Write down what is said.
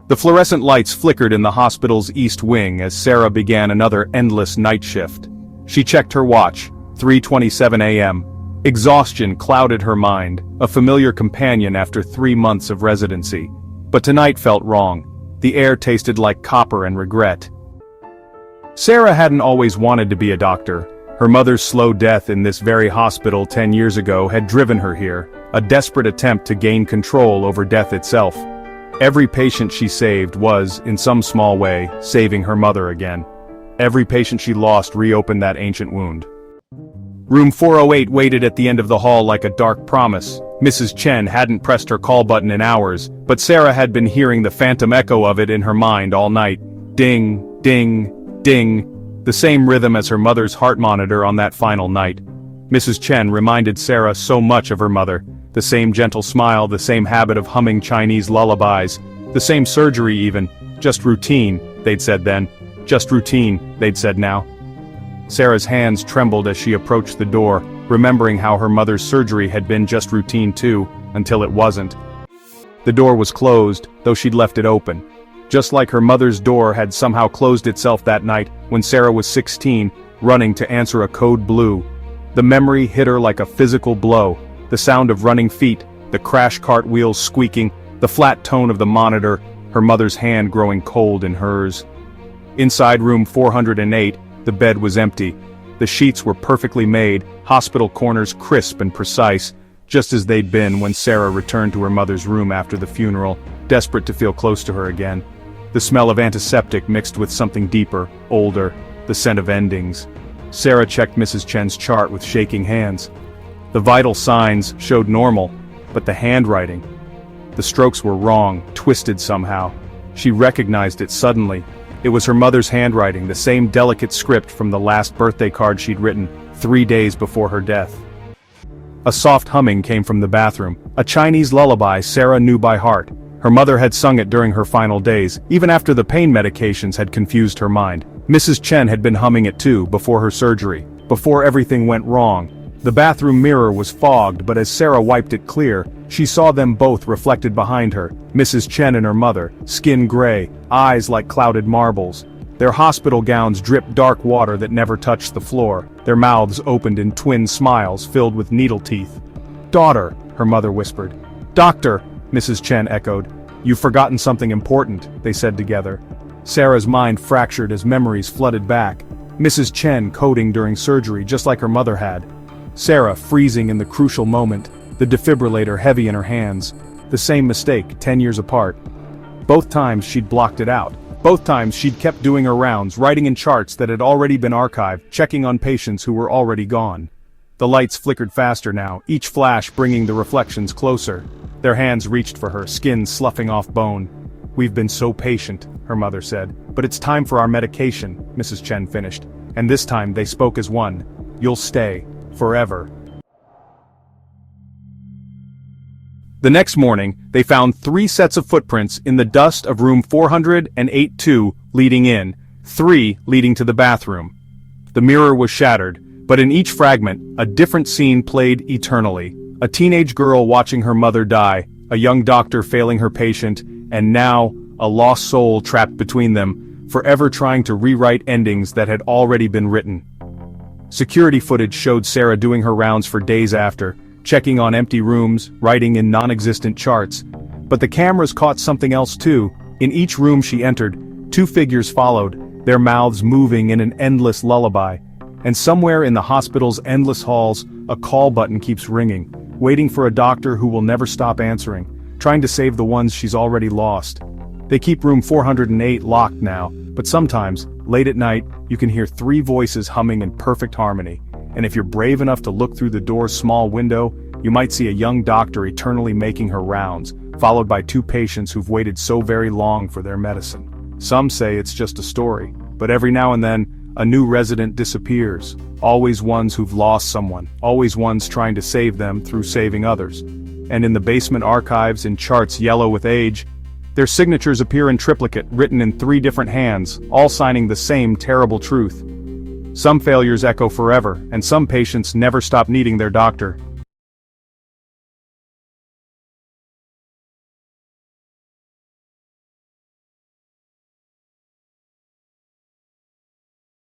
The fluorescent lights flickered in the hospital's east wing as Sarah began another endless night shift. She checked her watch, 3:27 a.m. Exhaustion clouded her mind, a familiar companion after 3 months of residency. But tonight felt wrong. The air tasted like copper and regret. Sarah hadn't always wanted to be a doctor. Her mother's slow death in this very hospital 10 years ago had driven her here, a desperate attempt to gain control over death itself. Every patient she saved was, in some small way, saving her mother again. Every patient she lost reopened that ancient wound. Room 408 waited at the end of the hall like a dark promise. Mrs. Chen hadn't pressed her call button in hours, but Sarah had been hearing the phantom echo of it in her mind all night. Ding, ding, ding. The same rhythm as her mother's heart monitor on that final night. Mrs. Chen reminded Sarah so much of her mother. The same gentle smile, the same habit of humming Chinese lullabies, the same surgery even. Just routine, they'd said then. Just routine, they'd said now. Sarah's hands trembled as she approached the door, remembering how her mother's surgery had been just routine too, until it wasn't. The door was closed, though she'd left it open. Just like her mother's door had somehow closed itself that night when Sarah was 16, running to answer a code blue. The memory hit her like a physical blow. The sound of running feet, the crash cart wheels squeaking, the flat tone of the monitor, her mother's hand growing cold in hers. Inside room 408, the bed was empty. The sheets were perfectly made, hospital corners crisp and precise, just as they'd been when Sarah returned to her mother's room after the funeral, desperate to feel close to her again. The smell of antiseptic mixed with something deeper, older, the scent of endings. Sarah checked Mrs. Chen's chart with shaking hands. The vital signs showed normal, but the handwriting. The strokes were wrong, twisted somehow. She recognized it suddenly. It was her mother's handwriting, the same delicate script from the last birthday card she'd written 3 days before her death. A soft humming came from the bathroom, a Chinese lullaby Sarah knew by heart. Her mother had sung it during her final days, even after the pain medications had confused her mind. Mrs. Chen had been humming it too, before her surgery, before everything went wrong. The bathroom mirror was fogged, but as Sarah wiped it clear, she saw them both reflected behind her, Mrs. Chen and her mother, skin gray, eyes like clouded marbles. Their hospital gowns dripped dark water that never touched the floor, their mouths opened in twin smiles filled with needle teeth. "Daughter," her mother whispered. "Doctor," Mrs. Chen echoed. "You've forgotten something important," they said together. Sarah's mind fractured as memories flooded back. Mrs. Chen coding during surgery just like her mother had. Sarah freezing in the crucial moment, the defibrillator heavy in her hands. The same mistake, 10 years apart. Both times she'd blocked it out. Both times she'd kept doing her rounds, writing in charts that had already been archived, checking on patients who were already gone. The lights flickered faster now, each flash bringing the reflections closer. Their hands reached for her, skin sloughing off bone. "We've been so patient," her mother said. "But it's time for our medication," Mrs. Chen finished. And this time they spoke as one. "You'll stay. Forever." The next morning, they found 3 sets of footprints in the dust of room 408-2 leading in, 3 leading to the bathroom. The mirror was shattered, but in each fragment, a different scene played eternally. A teenage girl watching her mother die, a young doctor failing her patient, and now, a lost soul trapped between them, forever trying to rewrite endings that had already been written. Security footage showed Sarah doing her rounds for days after, checking on empty rooms, writing in non-existent charts. But the cameras caught something else too. In each room she entered, 2 figures followed, their mouths moving in an endless lullaby. And somewhere in the hospital's endless halls, a call button keeps ringing, waiting for a doctor who will never stop answering, trying to save the ones she's already lost. They keep room 408 locked now, but sometimes, late at night, you can hear 3 voices humming in perfect harmony. And if you're brave enough to look through the door's small window, you might see a young doctor eternally making her rounds, followed by 2 patients who've waited so very long for their medicine. Some say it's just a story, but every now and then, a new resident disappears. Always ones who've lost someone, always ones trying to save them through saving others. And in the basement archives in charts yellow with age, their signatures appear in triplicate, written in 3 different hands, all signing the same terrible truth. Some failures echo forever, and some patients never stop needing their doctor,